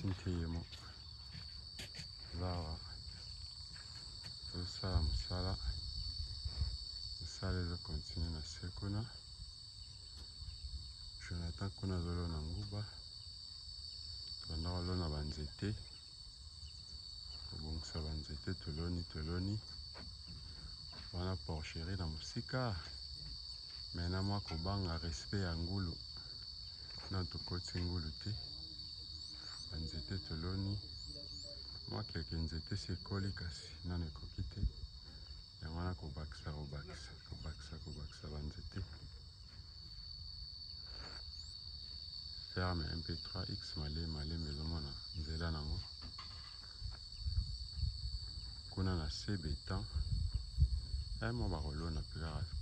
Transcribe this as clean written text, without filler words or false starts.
ntemo zawa tosala mosala ezokontinue na se kuna. Jonathan kuna azolona nguba tobanda kolona banzete kobongisa banzete toloni wana porcherie na mosika mena mwa kobanga respect ya ngulu na tokoti ngulu te. Banzete toloni mwa keke nzete sekoli kasi nano ekoki te yango wana kobakisa banzete. Ferme MP3X maleme ezomona nzela nango kuna na se betan mwa bakolona mpe kaka